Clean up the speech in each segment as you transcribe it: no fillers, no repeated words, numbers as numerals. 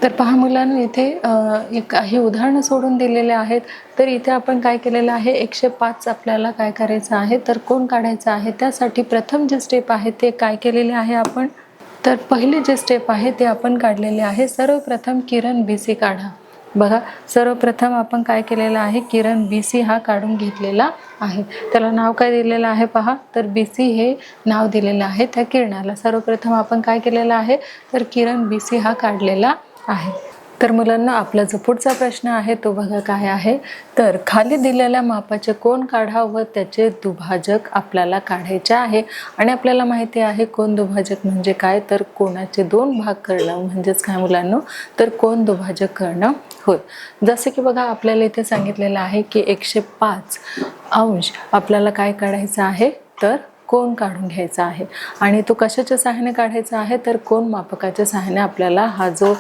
तर पहा मुलांनो, इथे एक काही उदाहरणं सोडून दिलेले आहेत. तर इथे आपण काय केलेलं आहे, 105 आपल्याला काय करायचं आहे, तर कोन काढायचा आहे. त्यासाठी प्रथम जे स्टेप आहे ते काय केलेले आहे आपण, तर पहिली जे स्टेप आहे ते आपण काढलेले आहे. सर्वप्रथम किरण BC काढा. बघा, सर्वप्रथम आपण काय केलेलं आहे, किरण BC हा काढून घेतलेला आहे. त्याला नाव काय दिलेलं आहे पहा, तर BC हे नाव दिलेलं आहे त्या किरणाला. सर्वप्रथम आपण काय केलेलं आहे, तर किरण BC हा काढलेला आहे. तर मुलांना आपला जो पुढचा प्रश्न आहे तो बघा काय आहे, तर खाली दिलेल्या मापाचे कोन काढा व त्याचे दुभाजक आपल्याला काढायचे आहे. आणि आपल्याला माहिती आहे कोन दुभाजक म्हणजे काय, तर कोनाचे दोन भाग करणं म्हणजेच काय मुलांनो, तर कोन दुभाजक करणं होय. जसे की बघा आपल्याला इथे सांगितलेलं आहे की 105 अंश आपल्याला काय काढायचं आहे, तर कोन काढून घ्यायचा आहे. आणि तो कशाच्या सहाय्याने काढायचा आहे, तर कोन मापकाच्या सहाय्याने आपल्याला हा जो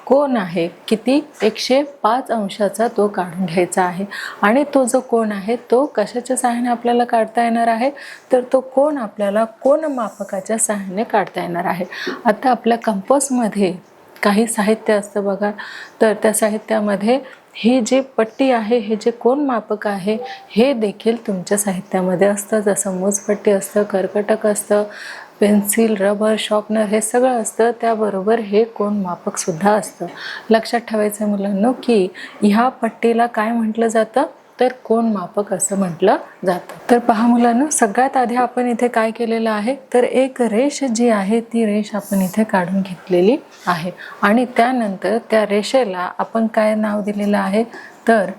कोन आहे किती 105 अंशाचा तो काढून घ्यायचा आहे. आणि तो जो कोन आहे तो कशाच्या सहाय्याने आपल्याला काढता येणार आहे, तर तो कोन आपल्याला कोन मापकाच्या सहाय्याने काढता येणार आहे. आता आपल्या कंपासमध्ये काही साहित्य असतं बघा, तर त्या साहित्यामध्ये ही जी पट्टी आहे, हे जे कोन मापक आहे हे देखील तुमच्या साहित्यामध्ये असतं. जसं मोजपट्टी असतं, कर्कटक असतं, पेन्सिल, रबर, शॉर्पनर हे सगळं असतं. त्याबरोबर हे कोन मापक सुद्धा असतं. लक्षात ठेवायचं मुलांनो की ह्या पट्टीला काय म्हटलं जातं, तर कोन मापक असं म्हटलं जातं. तर पहा मुलांनो, सगळ्यात आधी आपण इथे काय केलेलं आहे, तर एक रेष जी आहे ती रेष आपण इथे काढून घेतलेली आहे. आणि त्यानंतर त्या रेषेला आपण काय नाव दिलेलं आहे, तर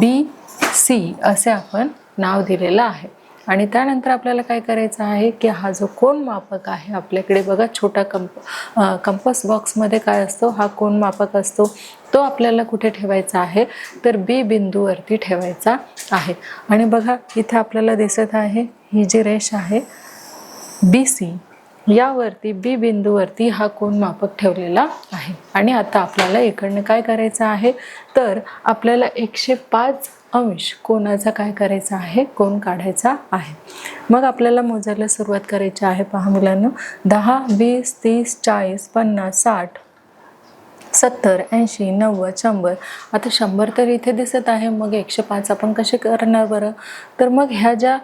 BC असे आपण नाव दिलेलं आहे. आणि त्यानंतर आपल्याला काय करायचं आहे की हा जो कोन मापक आहे आपल्याकडे बघा, छोटा कंपास बॉक्समध्ये काय असतो, हा कोन मापक असतो. तो आपल्याला कुठे ठेवायचा आहे, तर B बिंदूवरती ठेवायचा आहे. आणि बघा इथे आपल्याला दिसत आहे ही जी रेष आहे BC, यावरती B बिंदूवरती हा कोन मापक ठेवलेला आहे. आणि आता आपल्याला इकडनं काय करायचं आहे, तर आपल्याला 105 अंश कोनाचा काय करायचा आहे, कोन काढायचा आहे. मग आपल्याला मोजायला सुरुवात करायची आहे. पहा मुलांनो, 10, 20, 30, 40, 50, 60, 70, 80, 90, 100. आता 100 तर इथे दिसत आहे, मग 105 आपण कसे करणार बरं, तर मग ह्या ज्या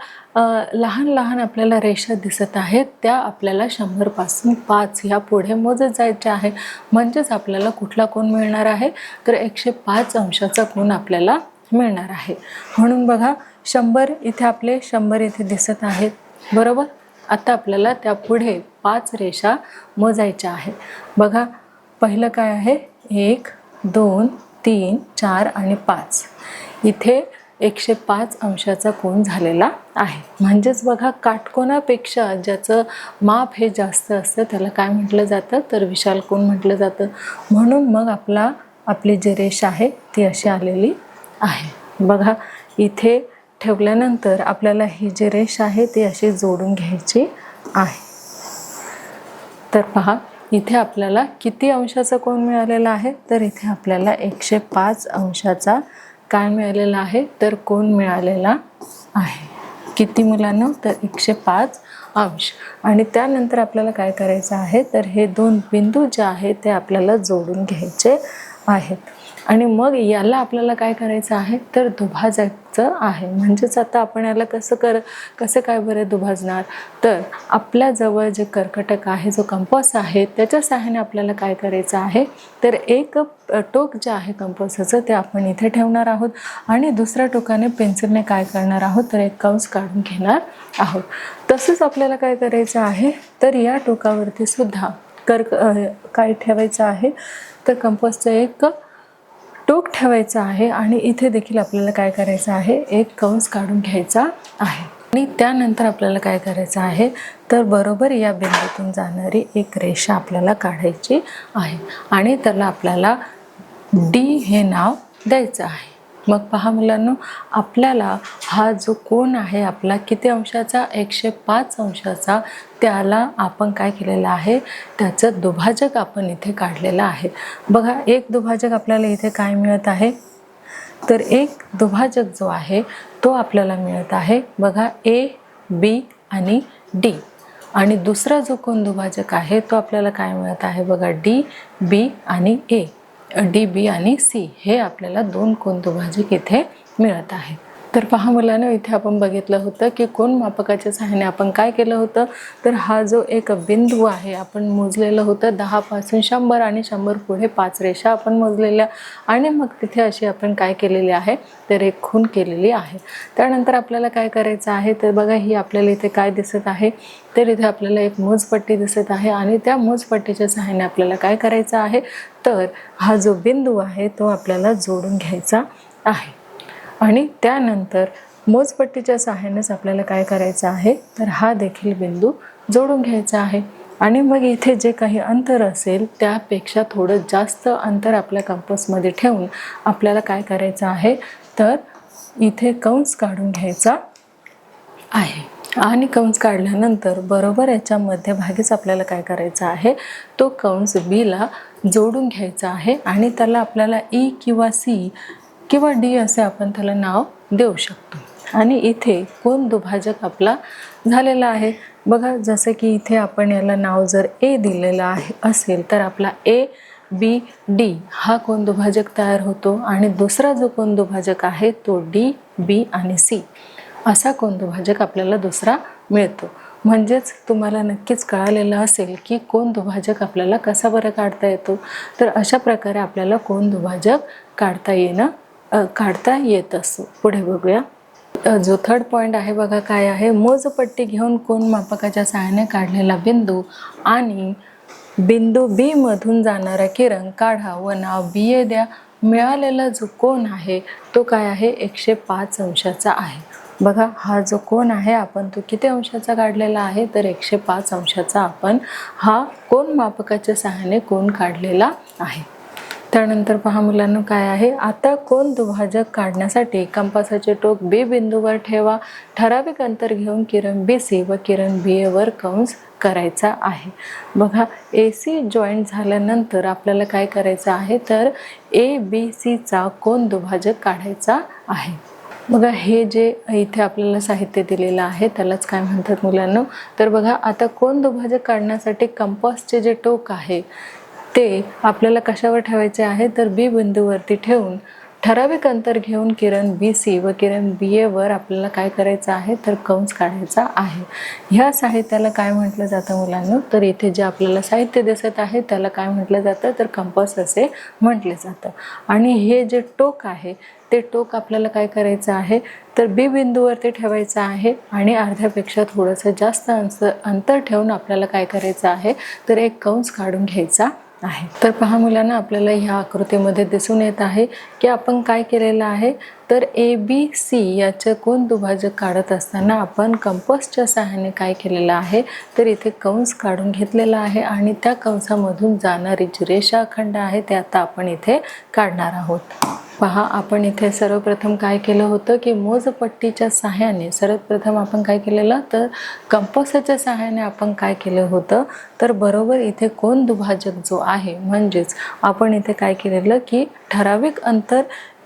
लहान लहान आपल्याला रेषा दिसत आहेत त्या आपल्याला 100 पासून 5 ह्या पुढे मोजत जायचे आहे. म्हणजेच आपल्याला कुठला कोन मिळणार आहे, तर 105 अंशाचा कोन आपल्याला मिळणार आहे. म्हणून बघा 100 इथे आपले 100 इथे दिसत आहेत बरोबर. आता आपल्याला त्या पुढे 5 रेषा मोजायच्या आहेत. बघा पहिलं काय आहे, 1, 2, 3, 4 आणि 5. इथे 105 अंशाचा कोन झालेला आहे. म्हणजेच बघा काटकोनापेक्षा ज्याचं माप हे जास्त असतं त्याला काय म्हटलं जातं, तर विशाल कोन म्हटलं जातं. म्हणून मग आपली जी रेष आहे ती अशी आलेली आहे. बघा इथे ठेवल्यानंतर आपल्याला ही जी रेष आहे ती अशी जोडून घ्यायची आहे. तर पहा इथे आपल्याला किती अंशाचा कोन मिळालेला आहे, तर इथे आपल्याला 105 अंशाचा काय मिळालेला आहे, तर कोन मिळालेला आहे. किती मुलांना, तर 105 अंश. आणि त्यानंतर आपल्याला काय करायचं आहे, तर हे दोन बिंदू जे आहेत ते आपल्याला जोडून घ्यायचे आहेत. आणि मग याला आपल्याला काय करायचं आहे, तर दुभाजायचं आहे. म्हणजेच आता आपण याला कसं काय बरं दुभाजणार, तर आपल्याजवळ जे कर्कटक आहे, जो कंपास आहे त्याच्या सहाय्याने आपल्याला काय करायचं आहे, तर एक टोक जे आहे कंपासाचं ते आपण इथे ठेवणार आहोत. आणि दुसऱ्या टोकाने पेन्सिलने काय करणार आहोत, तर एक कंस काढून घेणार आहोत. तसंच आपल्याला काय करायचं आहे, तर या टोकावरती सुद्धा काय ठेवायचं आहे, तर कंपासचं एक टोक ठेवायचं आहे. आणि इथे देखील आपल्याला काय करायचं आहे, एक कंस काढून घ्यायचा आहे. आणि त्यानंतर आपल्याला काय करायचं आहे, तर बरोबर या बिंदूतून जाणारी एक रेषा आपल्याला काढायची आहे. आणि त्याला आपल्याला D हे नाव द्यायचं आहे. मग पहा मुलांनो, आपल्याला हा जो कोन आहे आपला किती अंशाचा, 105 अंशाचा, त्याला आपण काय केलेलं आहे, त्याचं दुभाजक आपण इथे काढलेलं आहे. बघा एक दुभाजक आपल्याला इथे काय मिळत आहे, तर एक दुभाजक जो आहे तो आपल्याला मिळत आहे बघा A, B आणि D. आणि दुसरा जो कोन दुभाजक आहे तो आपल्याला काय मिळत आहे बघा, डी बी आणि ए, डी बी आणि सी हे आपल्याला 2 कोन दुभाजक इथे मिळत आहे. तर पहा मुलांनो, इथे आपण बघितलं होतं की कोन मापकाच्या सहाय्याने आपण काय केलं होतं, तर हा जो एक बिंदू आहे आपण मोजलेलं होतं 10 पासून 100 आणि 100 पुढे 5 रेषा आपण मोजलेल्या आणि मग तिथे अशी आपण काय केलेली आहे, तर एक खूण केलेली आहे. त्यानंतर आपल्याला काय करायचं आहे, तर बघा ही आपल्याला इथे काय दिसत आहे, तर इथे आपल्याला एक मोजपट्टी दिसत आहे आणि त्या मोजपट्टीच्या सहाय्याने आपल्याला काय करायचं आहे, तर हा जो बिंदू आहे तो आपल्याला जोडून घ्यायचा आहे. आणि त्यानंतर मोजपट्टीच्या सहाय्यानेच आपल्याला काय करायचं आहे, तर हा देखील बिंदू जोडून घ्यायचा आहे. आणि मग इथे जे काही अंतर असेल त्यापेक्षा थोडं जास्त अंतर आपल्या कंपासमध्ये ठेवून आपल्याला काय करायचं आहे, तर इथे कंस काढून घ्यायचा आहे. आणि कंस काढल्यानंतर बरोबर याच्या मध्यभागीच आपल्याला काय करायचं आहे, तो कंस बीला जोडून घ्यायचा आहे आणि त्याला आपल्याला ई किंवा सी किंवा डी असे आपण त्याला नाव देऊ शकतो. आणि इथे कोन दुभाजक आपला झालेला आहे. बघा, जसं की इथे आपण याला नाव जर ए दिलेलं आहे असेल तर आपला ए बी डी हा कोन दुभाजक तयार होतो आणि दुसरा जो कोन दुभाजक आहे तो डी बी आणि सी असा कोन दुभाजक आपल्याला दुसरा मिळतो. म्हणजेच तुम्हाला नक्कीच कळालेलं असेल की कोन दुभाजक आपल्याला कसा बरं काढता येतो. तर अशा प्रकारे आपल्याला कोन दुभाजक काढता येत असतो. पुढे बघूया. जो थर्ड पॉईंट आहे बघा काय आहे, मोजपट्टी घेऊन कोन मापकाच्या सहाय्याने काढलेला बिंदू आणि बिंदू बी मधून जाणारा किरण काढा व नाव बी ए द्या. मिळालेला जो कोन आहे तो काय आहे, 105 अंशाचा आहे. बघा, हा जो कोन आहे आपण तो किती अंशाचा काढलेला आहे, तर 105 अंशाचा आपण हा कोन मापकाच्या सहाय्याने कोन काढलेला आहे. त्यानंतर पहा मुलांना काय आहे, आता कोन दुभाजक काढण्यासाठी कंपासाचे टोक बी बिंदूवर ठेवा. ठराविक अंतर घेऊन किरण बी सी व किरण बी ए वर कंस करायचा आहे. बघा, ए सी जॉईंट झाल्यानंतर आपल्याला काय करायचं आहे, तर ए बी सीचा कोन दुभाजक काढायचा आहे. बघा, हे जे इथे आपल्याला साहित्य दिलेलं आहे त्यालाच काय म्हणतात मुलांना, तर बघा आता कोन दुभाजक काढण्यासाठी कंपासचे जे टोक आहे ते आपल्याला कशावर ठेवायचे आहे, तर बी बिंदूवरती ठेवून ठराविक अंतर घेऊन किरण बी सी व किरण बी ए वर आपल्याला काय करायचं आहे, तर कंस काढायचा आहे. ह्या साहित्याला काय म्हटलं जातं मुलांना, तर इथे जे आपल्याला साहित्य दिसत आहे त्याला काय म्हटलं जातं, तर कंपास असे म्हटले जातं. आणि हे जे टोक आहे ते टोक आपल्याला काय करायचं आहे, तर बी बिंदूवरती ठेवायचं आहे आणि अर्ध्यापेक्षा थोडंसं जास्त अंतर ठेवून आपल्याला काय करायचं आहे, तर एक कंस काढून घ्यायचा आहे. तर पहा मुलांना, आपल्याला ह्या आकृतीमध्ये दिसून येत आहे की आपण काय केलेलं आहे, तर ए बी सी याचे कोन दुभाजक काढत असताना आपण कंपासच्या सहाय्याने काय केलेलं आहे, तर इथे कंस काढून घेतलेला आहे आणि त्या कंसामधून जाणारी जी रेषाखंड आहे ते आता आपण इथे काढणार आहोत. पहा, आपण इथे सर्वप्रथम काय केलं होतं की मोजपट्टीच्या सहाय्याने सर्वप्रथम आपण काय केलेलं, तर कंपासाच्या सहाय्याने आपण काय केलं होतं, तर बरोबर इथे कोन दुभाजक जो आहे म्हणजेच आपण इथे काय केलेलं की ठराविक अंतर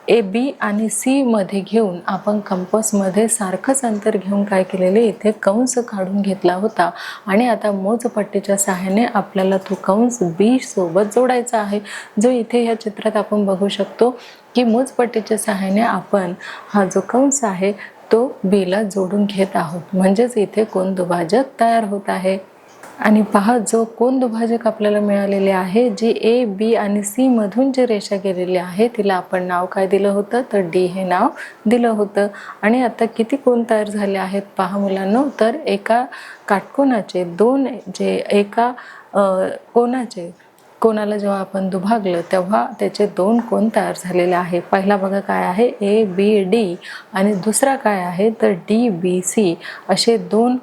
ए बी आणि सी मध्ये घेऊन आपण कंपासमध्ये सारखंच अंतर घेऊन काय केलेले, इथे कंस काढून घेतला होता आणि आता मोजपट्टीच्या सहाय्याने आपल्याला तो कंस बी सोबत जोडायचा आहे. जो इथे या चित्रात आपण बघू शकतो की मोजपट्टीच्या सहाय्याने आपण हा जो कंस आहे तो बीला जोडून घेत आहोत. म्हणजेच इथे कोन दुभाजक तयार होत आहे. आणि पहा, जो कोन दुभाजक आपल्याला मिळालेले आहे, जी ए बी आणि सी मधून जी रेषा गेलेली आहे तिला आपण नाव काय दिलं होतं, तर डी हे नाव दिलं होतं. आणि आता किती कोन तयार झाले आहेत पहा मुलांनो, तर एका काटकोनाचे दोन जे एका कोणाला जेव्हा आपण दुभागलं तेव्हा त्याचे 2 कोन तयार झालेले आहे. पहिला बघा काय आहे, ए बी डी आणि दुसरा काय आहे, तर डी बी सी असे 2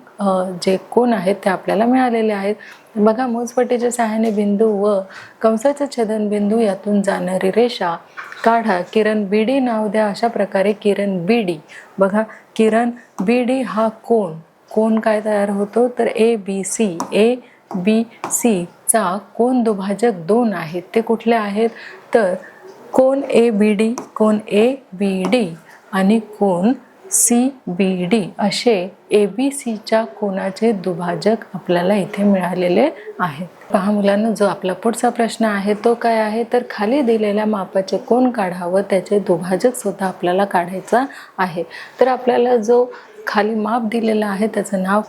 जे कोन आहेत ते आपल्याला मिळालेले आहेत. बघा, मोजपट्टीच्या सहाय्याने बिंदू व कंसाचा छेदनबिंदू यातून जाणारी रेषा काढा. किरण बी डी नाव द्या. अशा प्रकारे किरण बी डी, बघा किरण बी डी हा कोन काय तयार होतो, तर ए बी सी चा कोन दुभाजक 2 आहेत. ते कुठले आहेत, तर कोन ए बी डी आणि कोन ABCBD असे ABCच्या कोनाचे दुभाजक आपल्याला इथे मिळालेले आहेत. पहा मुलांना, जो आपला पुढचा प्रश्न आहे तो काय आहे, तर खाली दिलेल्या मापाचे कोन काढावं, त्याचे दुभाजक सुद्धा आपल्याला काढायचा आहे. तर आपल्याला जो खाली माप दिलेलं आहे त्याचं नाव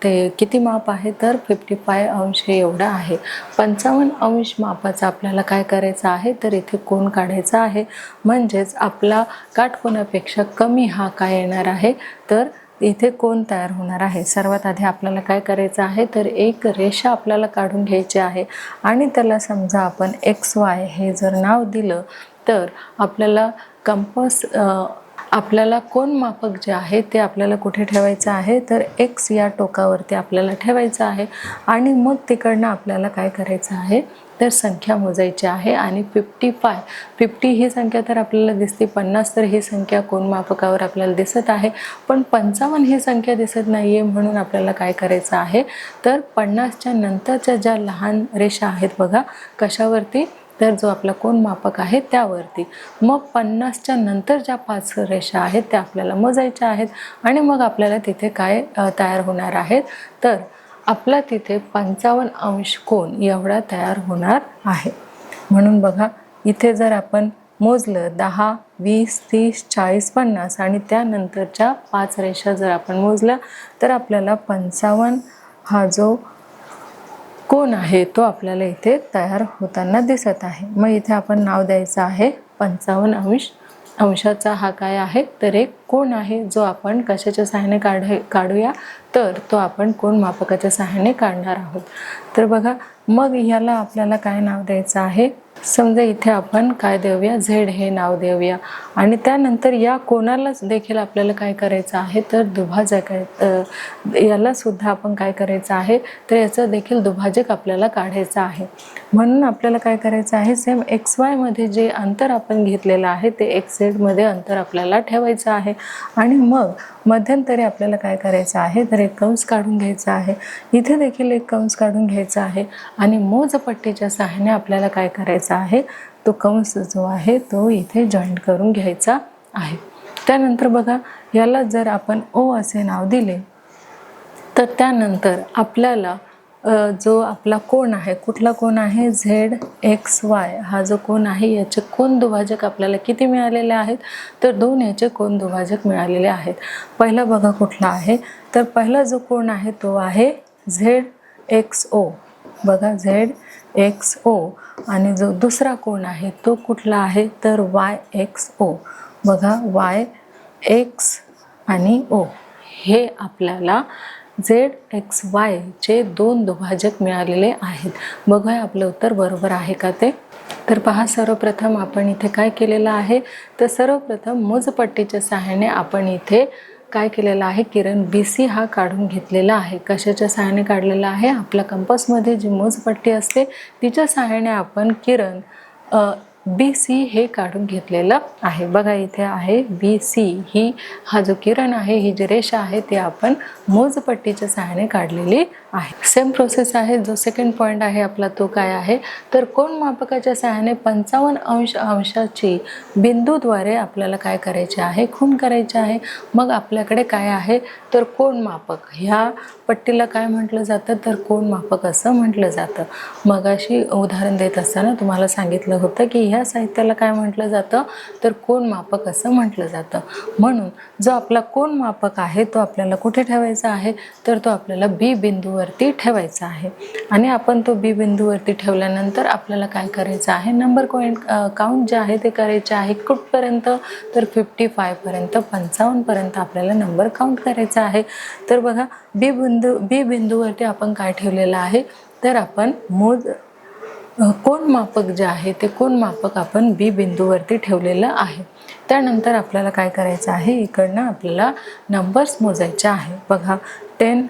ते किती माप आहे, तर 55 अंश हे एवढं आहे. 55 अंश मापाचा आपल्याला काय करायचं आहे, तर इथे कोन काढायचा आहे. म्हणजेच आपला काटकोनापेक्षा कमी हा काय येणार आहे, तर इथे कोन तयार होणार आहे. सर्वात आधी आपल्याला काय करायचं आहे, तर एक रेषा आपल्याला काढून घ्यायची आहे आणि त्याला समजा आपण XY हे जर नाव दिलं, तर आपल्याला आपल्याला कोन मापक जे आहे ते आपल्याला कुठे ठेवायचं आहे, तर X या टोकावरती आपल्याला ठेवायचं आहे. आणि मग तिकडनं आपल्याला काय करायचं आहे, तर संख्या मोजायची आहे. आणि 50 ही संख्या तर आपल्याला दिसते, 50 तर ही संख्या कोन मापकावर आपल्याला दिसत आहे, पण 55 ही संख्या दिसत नाही आहे. म्हणून आपल्याला काय करायचं आहे, तर 50च्या नंतरच्या ज्या लहान रेषा आहेत बघा, कशावरती, तर जो आपला कोन मापक आहे त्यावरती. मग 50च्या नंतर ज्या 5 रेषा आहेत त्या आपल्याला मोजायच्या आहेत. आणि मग आपल्याला तिथे काय तयार होणार आहेत, तर आपला तिथे 55 अंश कोन एवढा तयार होणार आहे. म्हणून बघा, इथे जर आपण मोजलं 10, 20, 30, 40, 50 आणि त्यानंतरच्या 5 रेषा जर आपण मोजल्या, तर आपल्याला 55 हा जो कोन आहे तो आपल्याला इथे तयार होताना दिसत आहे. मग इथे आपण नाव द्यायचं आहे 55 अंशाचा हा काय आहे, तर एक कोन आहे, जो आपण कशाच्या सहाय्याने काढूया, तर तो आपण कोन मापकाच्या सहाय्याने काढणार आहोत. तर बघा, मग ह्याला आपल्याला काय नाव द्यायचं आहे, समजा इथे आपण काय देऊया, Z हे नाव देऊया. आणि त्यानंतर या कोनालाच देखील आपल्याला काय करायचं आहे, तर दुभाजक आहे, याला सुद्धा आपण काय करायचं आहे, तर याचं देखील दुभाजक आपल्याला काढायचं आहे. म्हणून आपल्याला काय करायचं आहे, सेम XY मध्ये जे अंतर आपण घेतलेलं आहे ते XZ मध्ये अंतर आपल्याला ठेवायचं आहे. आणि मग मध्यंतरी आपल्याला काय करायचं आहे, तर एक कंस काढून घ्यायचा आहे. इथे देखील एक कंस काढून घ्यायचा आहे. आणि मोजपट्टीच्या सहाय्याने आपल्याला काय करायचं आहे, तो कंस जो आहे तो इथे जॉईंट करून घ्यायचा आहे. त्यानंतर बघा, याला जर आपण O असे नाव दिले, तर त्यानंतर आपल्याला जो आपला कोन आहे, कुठला कोन आहे, ZXY हा जो कोन आहे, याचे कोन दुभाजक आपल्याला किती मिळालेले आहेत, तर 2 याचे कोन दुभाजक मिळालेले आहेत. पहिला बघा कुठला आहे, तर पहिला जो कोन आहे तो आहे ZXO. बघा, ZXO. आणि जो दुसरा कोन आहे तो कुठला आहे, तर YXO. बघा, YX आणि O हे आपल्याला ZXY चे 2 दुभाजक मिळालेले आहेत. बघूया आपलं उत्तर बरोबर आहे का ते. तर पहा, सर्वप्रथम आपण इथे काय केलेलं आहे, तर सर्वप्रथम मोजपट्टीच्या सहाय्याने आपण इथे काय केलेलं आहे, किरण BC हा काढून घेतलेला आहे. कशाच्या सहाय्याने काढलेला आहे, आपल्या कंपासमध्ये जी मोजपट्टी असते तिच्या सहाय्याने आपण किरण BC हे काढून घेतलेलं आहे. बघा, इथे आहे BC, ही हा जो किरण आहे, ही जी रेषा आहे ती आपण मोजपट्टीच्या सहाय्याने काढलेली आहे. सेम प्रोसेस आहे. जो सेकंड पॉईंट आहे आपला तो काय आहे, तर कोन मापकाच्या सहाय्याने 55 अंशाची बिंदूद्वारे आपल्याला काय करायचे आहे, खूण करायचे आहे. मग आपल्याकडे काय आहे, तर कोन मापक. ह्या पट्टीला काय म्हटलं जातं, तर कोन मापक असं म्हटलं जातं. मगाशी उदाहरण देत असताना तुम्हाला सांगितलं होतं की ह्या साहित्याला काय म्हटलं जातं, तर कोन मापक असं म्हटलं जातं. म्हणून जो आपला कोन मापक आहे तो आपल्याला कुठे ठेवायचा आहे, तर तो आपल्याला B बिंदूवरती ठेवायचा आहे. आणि आपण तो B बिंदूवरती ठेवल्यानंतर आपल्याला काय करायचं आहे, नंबर काउंट जे आहे ते करायचे आहे. कुठपर्यंत, तर 55 पर्यंत, 55 पर्यंत आपल्याला नंबर काउंट करायचा आहे. तर बघा, B बिंदूवरती आपण काय ठेवलेलं आहे, तर आपण कोन मापक जे आहे ते कोन मापक आपण B बिंदूवरती ठेवलेलं आहे. त्यानंतर आपल्याला काय करायचं आहे, इकडनं आपल्याला नंबर्स मोजायचे आहे. बघा, 10,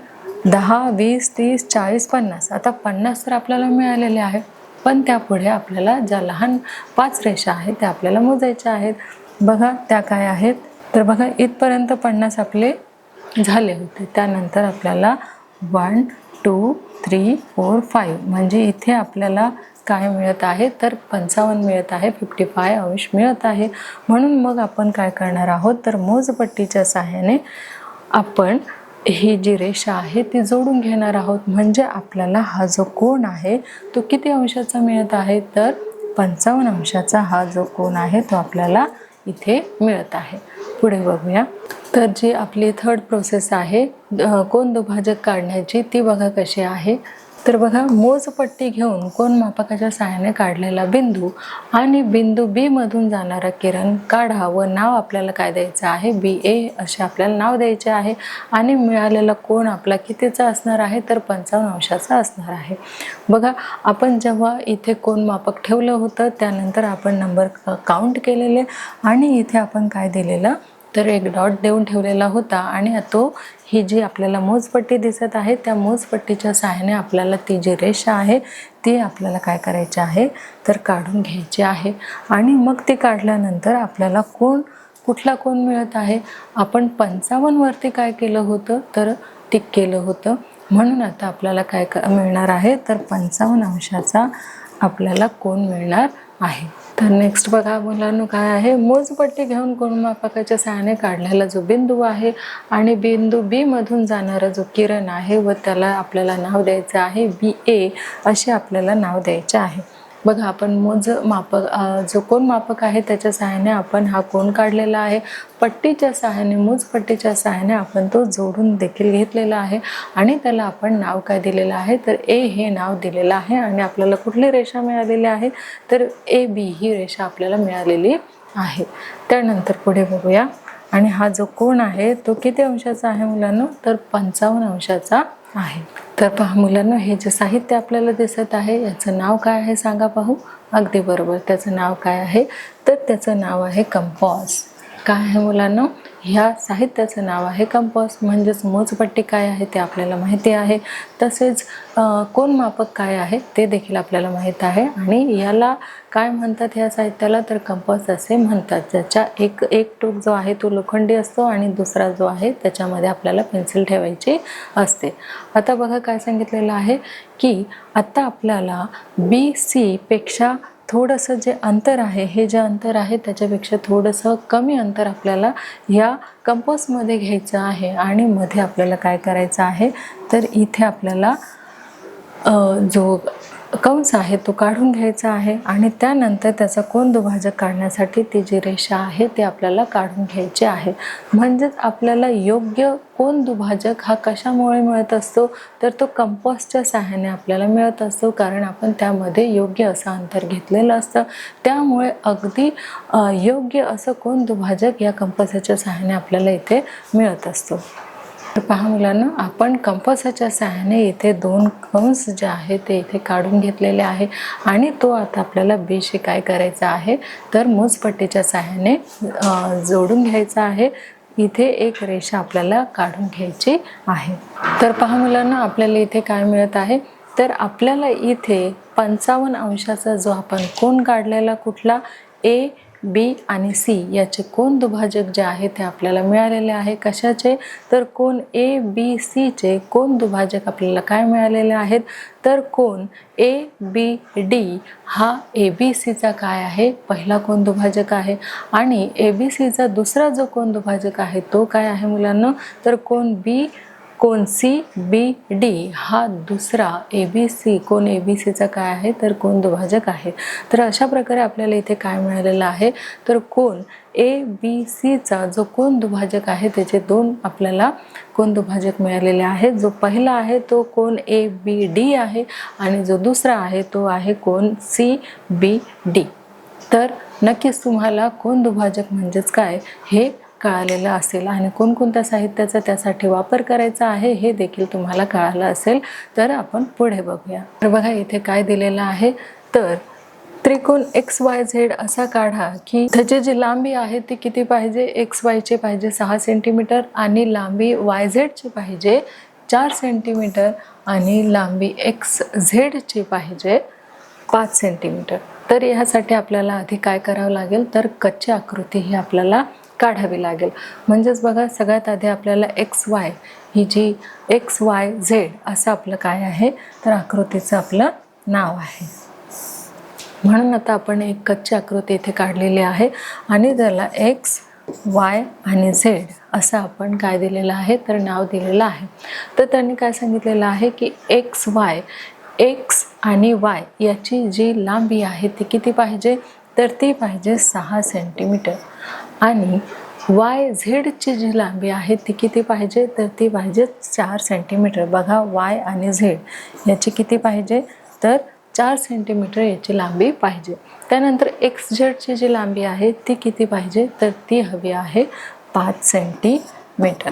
10, 20, 30, 40, 50. आता 50 तर आपल्याला मिळालेले आहे, पण त्यापुढे आपल्याला ज्या लहान 5 रेषा आहेत त्या आपल्याला मोजायच्या आहेत. बघा, त्या काय आहेत, तर बघा, इथपर्यंत 50 आपले झाले होते. त्यानंतर आपल्याला 1, 2, 3, 4, 5 म्हणजे इथे आपल्याला काय मिळत आहे, तर 55 मिळत आहे, 55 अंश मिळत आहे. म्हणून मग आपण काय करणार आहोत, तर मोजपट्टीच्या सहाय्याने आपण ही जी रेषा आहे ती जोडून घेणार आहोत. म्हणजे आपल्याला हा जो कोन आहे तो किती अंशाचा मिळत आहे, तर 55 अंशाचा हा जो कोन आहे तो आपल्याला इथे मिळत आहे. पुढे बघूया. तर जी आपली थर्ड प्रोसेस आहे कोन दुभाजक काढण्याची, ती बघा कशी आहे. तर बघा, मोजपट्टी घेऊन कोन मापकाच्या सहाय्याने काढलेला बिंदू आणि बिंदू बी मधून जाणारा किरण काढा व नाव आपल्याला काय द्यायचं आहे, BA असे आपल्याला नाव द्यायचे आहे. आणि मिळालेला कोन आपला कितीचा असणार आहे, तर 55 अंशाचा असणार आहे. बघा, आपण जेव्हा इथे कोन मापक ठेवलं होतं त्यानंतर आपण नंबर काउंट केलेले आणि इथे आपण काय दिलेलं, तर एक डॉट देऊन ठेवलेला होता आणि तो ही जी आपल्याला मोजपट्टी दिसत आहे त्या मोजपट्टीच्या सहाय्याने आपल्याला ती जी रेषा आहे ती आपल्याला काय करायची आहे, तर काढून घ्यायची आहे. आणि मग ती काढल्यानंतर आपल्याला कुठला कोन मिळत आहे, आपण 55 वरती काय केलं होतं, तर टिक केलं होतं. म्हणून आता आपल्याला काय मिळणार आहे, तर 55 अंशाचा आपल्याला कोन मिळणार आहे. तर नेक्स्ट बघा मुलांनो, काय आहे, मोजपट्टी घेऊन कोनमापकाच्या सहाय्याने काढलेला जो बिंदू आहे आणि बिंदू बी मधून जाणारा जो किरण आहे व त्याला आपल्याला नाव द्यायचं आहे BA असे आपल्याला नाव द्यायचे आहे. बघा, आपण मोजमापक जो कोन मापक आहे त्याच्या सहाय्याने आपण हा कोन काढलेला आहे. पट्टीच्या सहाय्याने, मोजपट्टीच्या सहाय्याने आपण तो जोडून देखील घेतलेला आहे आणि त्याला आपण नाव काय दिलेलं आहे, तर A हे नाव दिलेलं आहे. आणि आपल्याला कुठली रेषा मिळालेली आहे, तर AB ही रेषा आपल्याला मिळालेली आहे. त्यानंतर पुढे बघूया. आणि हा जो कोन आहे तो किती अंशाचा आहे मुलांनो, तर 55 अंशाचा आहे. तर पहा मुलांनो, हे जे साहित्य आपल्याला दिसत आहे याचं नाव काय आहे सांगा पाहू. अगदी बरोबर, त्याचं नाव काय आहे, तर त्याचं नाव आहे कंपास. काय आहे मुलांनो, ह्या साहित्याचं नाव आहे कंपास. म्हणजेच मोजपट्टी काय आहे ते आपल्याला माहिती आहे, तसेच कोन मापक काय आहे ते देखील आपल्याला माहीत आहे. आणि याला काय म्हणतात, ह्या साहित्याला, तर कंपास असे म्हणतात. ज्याच्या एक टोक जो आहे तो लोखंडी असतो आणि दुसरा जो आहे त्याच्यामध्ये आपल्याला पेन्सिल ठेवायची असते. आता बघा काय सांगितलेलं आहे की आता आपल्याला BC पेक्षा थोडंसं जे अंतर आहे, हे जे अंतर आहे त्याच्यापेक्षा थोडंसं कमी अंतर आपल्याला या कंपासमध्ये घ्यायचं आहे. आणि मध्ये आपल्याला काय करायचं आहे, तर इथे आपल्याला जो कंस आहे तो काढून घ्यायचा आहे आणि त्यानंतर त्याचा कोन दुभाजक काढण्यासाठी ती जी रेषा आहे ते आपल्याला काढून घ्यायची आहे. म्हणजेच आपल्याला योग्य कोन दुभाजक हा कशामुळे मिळत असतो, तर तो कंपासच्या सहाय्याने आपल्याला मिळत असतो. कारण आपण त्यामध्ये योग्य असं अंतर घेतलेलं असतं. त्यामुळे अगदी योग्य असं कोन दुभाजक या कंपासाच्या सहाय्याने आपल्याला इथे मिळत असतो. तर पहा मुलांना, आपण कंपासाच्या सहाय्याने इथे 2 कंस जे आहे ते इथे काढून घेतलेले आहे आणि तो आता आपल्याला बेशी काय करायचा आहे, तर मोजपट्टीच्या सहाय्याने जोडून घ्यायचा आहे. इथे एक रेषा आपल्याला काढून घ्यायची आहे. तर पहा मुलांना, आपल्याला इथे काय मिळत आहे, तर आपल्याला इथे 55 अंशाचा जो आपण कोन काढलेला कुठला, AB आणि C याचे कोन दुभाजक जे आहे ते आपल्याला मिळालेले आहे. कशाचे, तर कोन ABC चे कोन दुभाजक आपल्याला काय मिळालेले आहेत, तर कोन ABD हा ABCचा काय आहे, पहिला कोन दुभाजक आहे. आणि ABCचा दुसरा जो कोन दुभाजक आहे तो काय आहे मुलांना, तर कोन CBD हा दुसरा कोन ABCचा काय आहे, तर कोन दुभाजक आहे. तर अशा प्रकारे आपल्याला इथे काय मिळालेलं आहे, तर कोन ABCचा जो कोन दुभाजक आहे त्याचे 2 आपल्याला कोन दुभाजक मिळालेले आहेत. जो पहिला आहे तो कोन ABD आहे आणि जो दुसरा आहे तो आहे कोन CBD. तर नक्कीच तुम्हाला कोन दुभाजक म्हणजेच काय हे कळालेलं असेल आणि कोणकोणत्या साहित्याचा त्यासाठी वापर करायचा आहे हे देखील तुम्हाला कळालं असेल. तर आपण पुढे बघूया. तर बघा इथे काय दिलेलं आहे, तर त्रिकोण XYZ असा काढा की त्याची जी लांबी आहे ती किती पाहिजे, XY ची पाहिजे 6 सेंटीमीटर आणि लांबी YZ ची पाहिजे 4 सेंटीमीटर आणि लांबी XZ ची पाहिजे 5 सेंटीमीटर. तर यासाठी आपल्याला आधी काय करावं लागेल, तर कच्ची आकृती ही आपल्याला काढावी लागेल. म्हणजेच बघा, सगळ्यात आधी आपल्याला XY ही जी XYZ असं आपलं काय आहे, तर आकृतीचं आपलं नाव आहे. म्हणून आता आपण एक कच्ची आकृती इथे काढलेली आहे आणि त्याला एक्स, वाय आणि झेड असं आपण काय दिलेलं आहे तर नाव दिलेलं आहे. तर त्यांनी काय सांगितलेलं आहे की एक्स आणि वाय याची जी लांबी आहे ती किती पाहिजे तर ती पाहिजे 6 सेंटीमीटर आणि वाय झेडची जी लांबी आहे ती किती पाहिजे तर ती पाहिजे 4 सेंटीमीटर. बघा वाय आणि झेड याची किती पाहिजे तर 4 सेंटीमीटर याची लांबी पाहिजे. त्यानंतर एक्स झेडची जी लांबी आहे ती किती पाहिजे तर ती हवी आहे 5 सेंटीमीटर.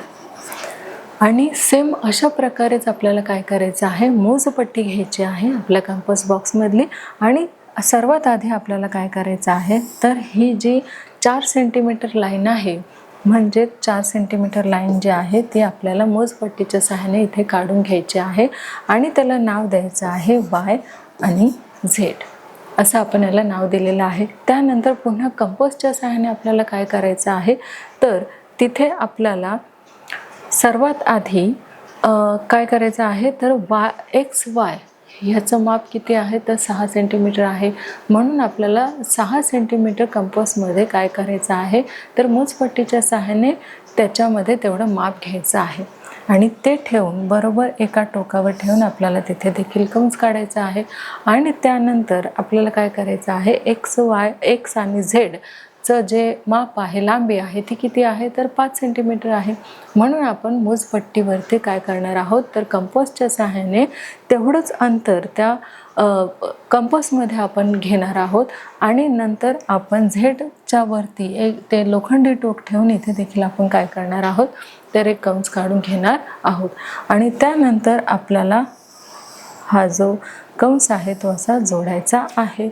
आणि सेम अशा प्रकारेच आपल्याला काय करायचं आहे मोजपट्टी घ्यायची आहे आपल्या कंपास बॉक्समधली. आणि सर्वात आधी आपल्याला काय करायचं आहे तर ही जी 4 सेंटीमीटर लाईन आहे म्हणजे 4 सेंटीमीटर लाईन जी आहे ती आपल्याला मोजपट्टीच्या सहाय्याने इथे काढून घ्यायची आहे आणि त्याला नाव द्यायचं आहे वाय आणि झेड असं आपण याला नाव दिलेलं आहे. त्यानंतर पुन्हा कंपासच्या सहाय्याने आपल्याला काय करायचं आहे तर तिथे आपल्याला सर्वात आधी काय करायचं आहे तर एक्स वाय ह्याचं माप किती आहे तर 6 सेंटीमीटर आहे. म्हणून आपल्याला 6 सेंटीमीटर कंपासमध्ये काय करायचं आहे तर मोजपट्टीच्या सहाय्याने त्याच्यामध्ये तेवढं माप घ्यायचं आहे आणि ते ठेवून बरोबर एका टोकावर ठेवून आपल्याला तिथे देखील कंस काढायचा आहे. आणि त्यानंतर आपल्याला काय करायचं आहे एक्स आणि झेडचं जे माप आहे लांबी आहे ती किती आहे तर 5 सेंटीमीटर आहे. म्हणून आपण मोजपट्टीवरती काय करणार आहोत तर कंपासच्या सहाय्याने तेवढंच अंतर त्या कंपासमध्ये आपण घेणार आहोत आणि नंतर आपण झेडच्या वरती एक ते लोखंडी टोक ठेवून इथे देखील आपण काय करणार आहोत तर एक कंस काढून घेणार आहोत. आणि त्यानंतर आपल्याला हा जो कंस आहे तो असा जोडायचा आहे.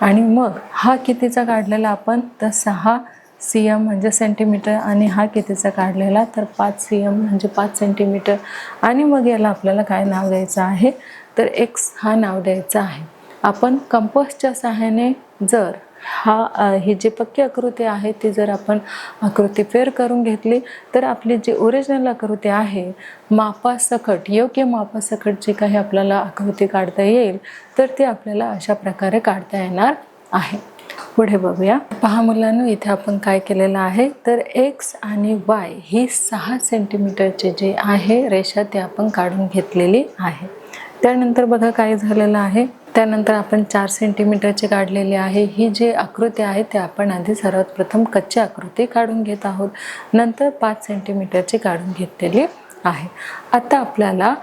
आणि मग हा कितीचा काढलेला आपण तर 6 cm म्हणजे सेंटीमीटर आणि हा कितीचा काढलेला तर 5 cm म्हणजे 5 सेंटीमीटर. आणि मग याला आपल्याला काय नाव द्यायचं आहे तर एक्स हा नाव द्यायचं आहे. आपण कंपासच्या सहाय्याने जर ही जी पक्की आकृती आहे ती जर आपण आकृती फेर करून घेतली तर आपली जी ओरिजिनल आकृती आहे मापासकट योग्य मापासकट जी काही आपल्याला आकृती काढता येईल तर ती आपल्याला अशा प्रकारे काढता येणार आहे. पुढे बघूया. पहा मुलांनो इथे आपण काय केलेलं आहे तर एक्स आणि वाय ही 6 सेंटीमीटरची जी आहे रेषा ती आपण काढून घेतलेली आहे. त्यानंतर बघा काय झालेलं आहे त्यानंतर आपण 4 सेंटीमीटरची काढलेली आहे. ही जी आकृती आहे ते आपण आधी सर्वात प्रथम कच्ची आकृती काढून घेत आहोत नंतर 5 सेंटीमीटरची काढून घेतलेली आहे. आता आपल्याला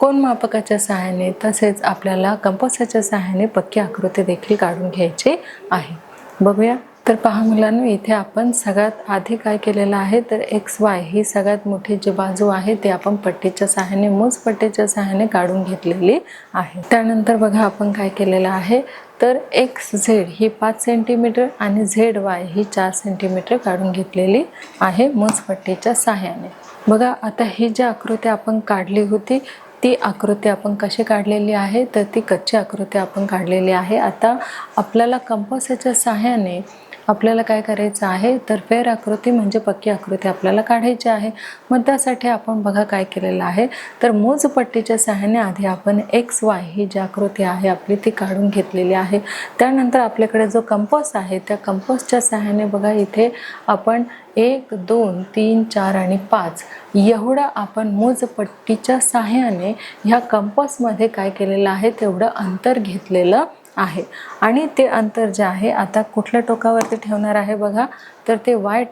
कोन मापकाच्या सहाय्याने तसेच आपल्याला कंपासाच्या सहाय्याने पक्की आकृती देखील काढून घ्यायची आहे. बघूया. तर पहा मुलांनो इथे आपण सगळ्यात आधी काय केलेलं आहे तर एक्स वाय ही सगळ्यात मोठी जी बाजू आहे ती आपण पट्टीच्या सहाय्याने मोजपट्टीच्या सहाय्याने काढून घेतलेली आहे. त्यानंतर बघा आपण काय केलेलं आहे तर एक्स झेड ही 5 सेंटीमीटर आणि झेड वाय ही 4 सेंटीमीटर काढून घेतलेली आहे मोजपट्टीच्या सहाय्याने. बघा आता ही जी आकृती आपण काढली होती ती आकृती आपण कशी काढलेली आहे तर ती कच्ची आकृती आपण काढलेली आहे. आता आपल्याला कंपासाच्या सहाय्याने आपल्याला काय करायचं आहे तर फेर आकृती म्हणजे पक्की आकृती आपल्याला काढायची आहे. मग त्यासाठी आपण बघा काय केलेलं आहे तर मोजपट्टीच्या सहाय्याने आधी आपण एक्स वाय ही जी आकृती आहे आपली ती काढून घेतलेली आहे. त्यानंतर आपल्याकडे जो कंपास आहे त्या कंपासच्या सहाय्याने बघा इथे आपण 1, 2, 3, 4 आणि 5 एवढं आपण मोजपट्टीच्या सहाय्याने ह्या कंपासमध्ये काय केलेलं आहे तेवढं अंतर घेतलेलं आहे. आणि ते अंतर जे आहे आता कुठल्या टोकावरती ठेवणार आहे बघा तर ते वाय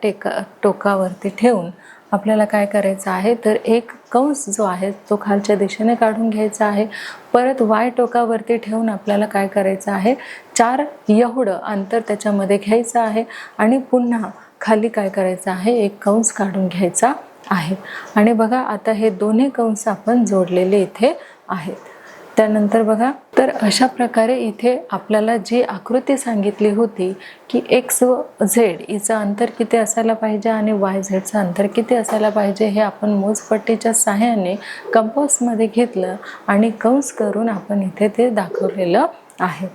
टोकावरती ठेवून आपल्याला काय करायचं आहे तर एक कंस जो आहे तो खालच्या दिशेने काढून घ्यायचा आहे. परत वाय टोकावरती ठेवून आपल्याला काय करायचं आहे 4 एवढं अंतर त्याच्यामध्ये घ्यायचं आहे आणि पुन्हा खाली काय करायचं आहे एक कंस काढून घ्यायचा आहे. आणि बघा आता हे दोन्ही कंस आपण जोडलेले इथे आहेत. त्यानंतर बघा तर अशा प्रकारे इथे आपल्याला जी आकृती सांगितली होती की एक्स व झेड याचं अंतर किती असायला पाहिजे आणि वाय झेडचं अंतर किती असायला पाहिजे हे आपण मोजपट्टीच्या सहाय्याने कंपासमध्ये घेतलं आणि कंस करून आपण इथे ते दाखवलेलं आहे.